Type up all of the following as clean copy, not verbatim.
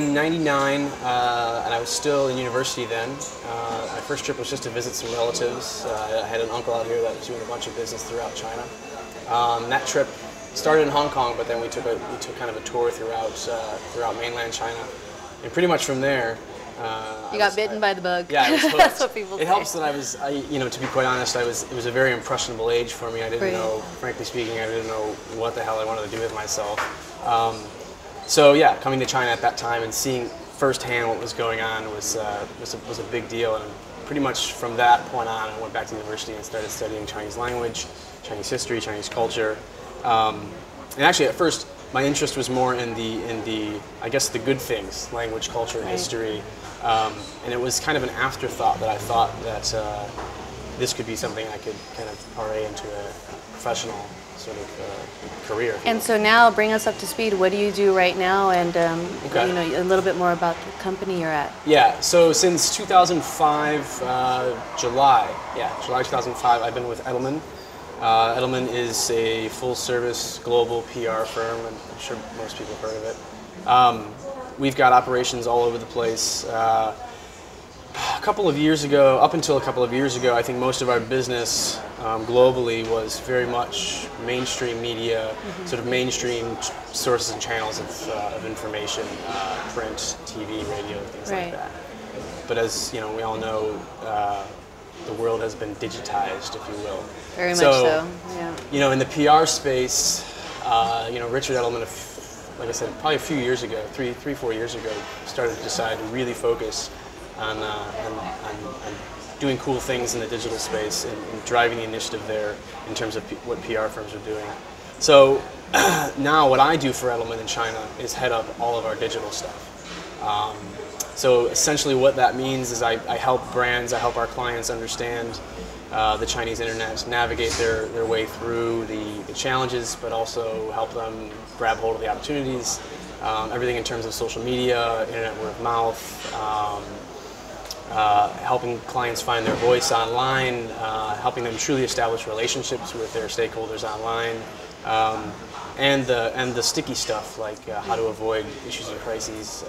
in '99, and I was still in university then. My first trip was just to visit some relatives. I had an uncle out here that was doing a bunch of business throughout China. That trip started in Hong Kong, but then we took kind of a tour throughout mainland China, and pretty much from there. You got bitten by the bug. Yeah, I was hooked. That's what people say. It helps that to be quite honest, it was a very impressionable age for me. I didn't know, frankly speaking, I didn't know what the hell I wanted to do with myself. So yeah, coming to China at that time and seeing firsthand what was going on was a big deal. And pretty much from that point on, I went back to university and started studying Chinese language, Chinese history, Chinese culture. And actually, at first, my interest was more in the I guess the good things, language, culture, and history. And it was kind of an afterthought that I thought that this could be something I could kind of parlay into a professional sort of career. And so now, bring us up to speed. What do you do right now? And a little bit more about the company you're at. Yeah. So since 2005, July 2005, I've been with Edelman. Edelman is a full-service global PR firm, and I'm sure most people have heard of it. We've got operations all over the place. Up until a couple of years ago, I think most of our business globally was very much mainstream media, sort of mainstream sources and channels of information, print, TV, radio, things like that. But as we all know, the world has been digitized, if you will. Very much so. Yeah. In the PR space, Richard Edelman, like I said, probably a few years ago, 4 years ago, started to decide to really focus on doing cool things in the digital space and driving the initiative there in terms of what PR firms are doing. So now what I do for Edelman in China is head up all of our digital stuff. So essentially what that means is I help brands, I help our clients understand the Chinese internet, navigate their way through the challenges, but also help them grab hold of the opportunities. Everything in terms of social media, internet word of mouth, helping clients find their voice online, helping them truly establish relationships with their stakeholders online, and the sticky stuff like how to avoid issues and crises,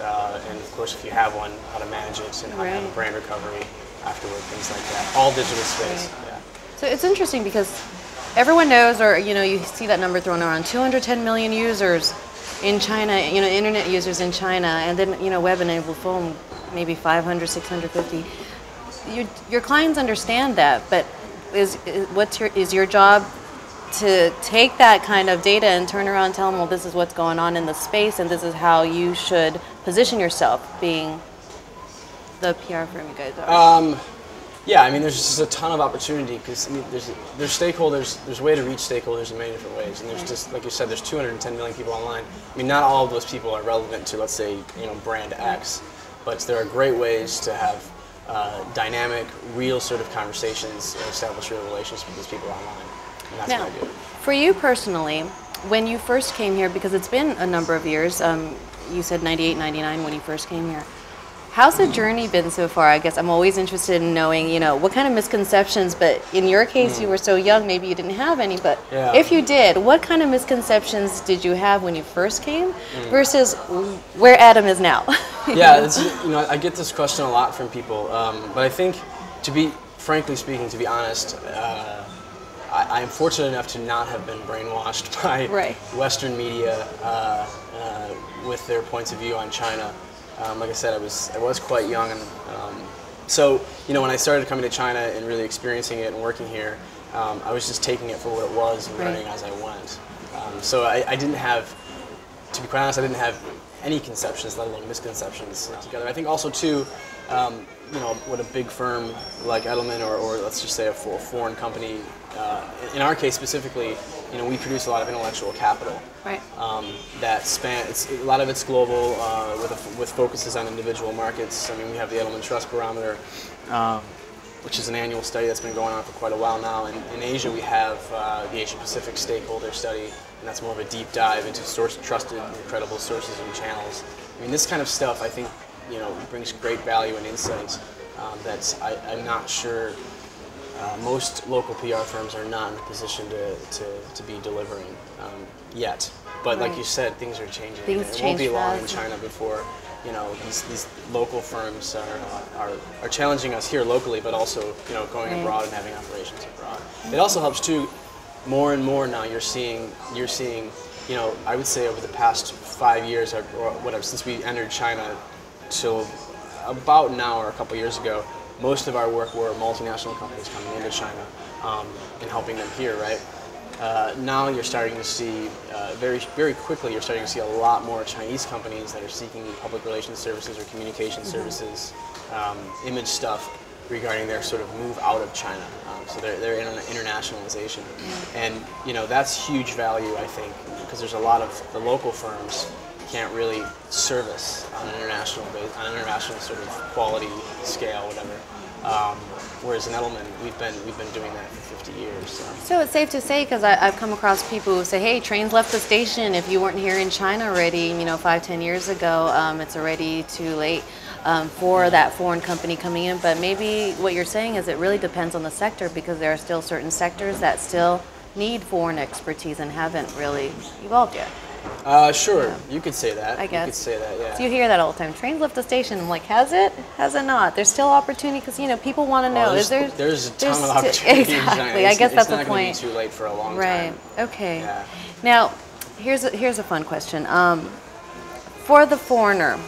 and of course if you have one, how to manage it and how to have a brand recovery afterward, things like that. All digital space. Yeah. So it's interesting because everyone knows, or you see that number thrown around, 210 million users in China, internet users in China, and then web-enabled phone, maybe 500, 650. Your clients understand that, but is your job to take that kind of data and turn around and tell them, well, this is what's going on in the space, and this is how you should position yourself, being the PR firm you guys are? Yeah, I mean, there's just a ton of opportunity because there's stakeholders. There's a way to reach stakeholders in many different ways, and there's just, like you said, there's 210 million people online. I mean, not all of those people are relevant to, let's say, brand X, but there are great ways to have dynamic, real sort of conversations and establish real relations with these people online. And that's what I do. For you personally, when you first came here, because it's been a number of years, you said 98, 99 when you first came here. How's the journey been so far? I guess I'm always interested in knowing, what kind of misconceptions, but in your case, you were so young, maybe you didn't have any, but if you did, what kind of misconceptions did you have when you first came versus where Adam is now? Yeah, I get this question a lot from people, but I think, frankly speaking, to be honest, I am fortunate enough to not have been brainwashed by Western media with their points of view on China. Like I said, I was quite young, and so when I started coming to China and really experiencing it and working here, I was just taking it for what it was and learning as I went. So I didn't have, to be quite honest, I didn't have any conceptions, let alone misconceptions together. I think also too, what a big firm like Edelman or let's just say a foreign company, in our case specifically, we produce a lot of intellectual capital. That a lot of it's global, with focuses on individual markets. I mean, we have the Edelman Trust Barometer, which is an annual study that's been going on for quite a while now. And in Asia, we have the Asia Pacific Stakeholder Study, and that's more of a deep dive into trusted and credible sources and channels. I mean, this kind of stuff, I think, brings great value and insight that I'm not sure most local PR firms are not in a position to be delivering yet. But like you said, things are changing. Things it won't be long in fast. China before you know, these local firms are challenging us here locally, but also, you know, going abroad and having operations abroad. It also helps too. More and more now, you're seeing, you know, I would say over the past 5 years or whatever, since we entered China till about now or a couple years ago, most of our work were multinational companies coming into China and helping them here, right? Now you're starting to see, very quickly, you're starting to see a lot more Chinese companies that are seeking public relations services or communication services, image stuff regarding their sort of move out of China. So they're in an internationalization. And, you know, that's huge value, I think, because there's a lot of the local firms can't really service on an international sort of quality scale, whatever. Whereas in Edelman, we've been doing that for 50 years. So it's safe to say, because I've come across people who say, hey, trains left the station. If you weren't here in China already, you know, 5-10 years ago, it's already too late for that foreign company coming in. But maybe what you're saying is it really depends on the sector, because there are still certain sectors that still need foreign expertise and haven't really evolved yet. Sure, Yeah. You could say that. I guess. You could say that, yeah. So you hear that all the time. Trains left the station. I'm like, has it? Has it not? There's still opportunity, because, you know, people want to know. There's a ton of opportunity in China. Exactly. I guess that's the point. It's not going to be too late for a long time. Right. Okay. Yeah. Now, here's a fun question. For the foreigner,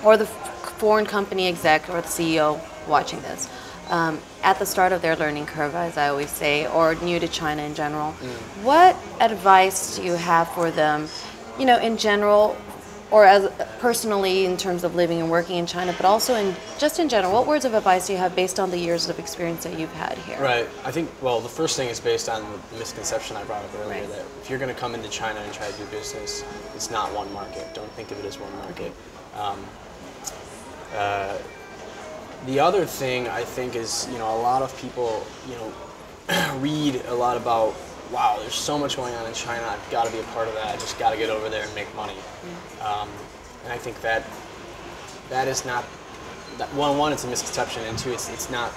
or the foreign company exec, or the CEO watching this, at the start of their learning curve, as I always say, or new to China in general, what advice do you have for them, you know, in general, or as personally in terms of living and working in China, but also just in general, what words of advice do you have based on the years of experience that you've had here? Right. I think, well, the first thing is based on the misconception I brought up earlier, that if you're going to come into China and try to do business, it's not one market. Don't think of it as one market. The other thing I think is, you know, a lot of people, you know, read a lot about, wow, there's so much going on in China, I've got to be a part of that, I just got to get over there and make money. And I think that is not, one, it's a misconception, and two, it's not,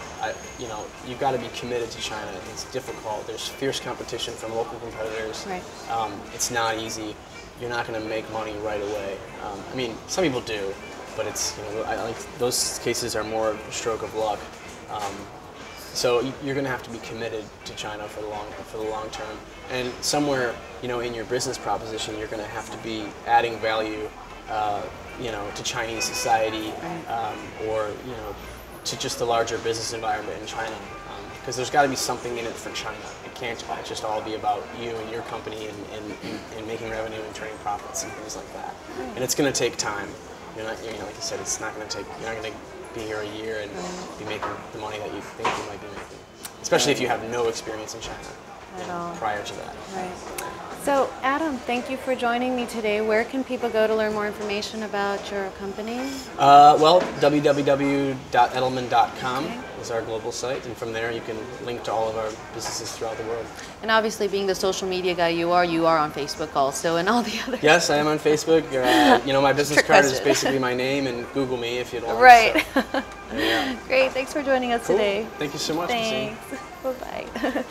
you know, you've got to be committed to China. It's difficult. There's fierce competition from local competitors. Right. It's not easy. You're not going to make money right away. I mean, some people do, but it's, you know, I think those cases are more a stroke of luck. So you're going to have to be committed to China for the long term, and somewhere, you know, in your business proposition, you're going to have to be adding value, you know, to Chinese society, or, you know, to just the larger business environment in China, because there's got to be something in it for China. It can't just all be about you and your company and making revenue and turning profits and things like that. And it's going to take time. You're not, you know, like you said, it's not going to take. You're not going to be here a year and be making the money that you think you might be making, especially if you have no experience in China at all prior to that. Right. So, Adam, thank you for joining me today. Where can people go to learn more information about your company? Well, www.edelman.com is our global site, and from there you can link to all of our businesses throughout the world. And obviously, being the social media guy you are on Facebook also, and all the other. Yes, I am on Facebook. You know, my business card is basically my name, and Google me if you'd like. Right. So, yeah. Great. Thanks for joining us today. Thank you so much. Thanks. Bye-bye.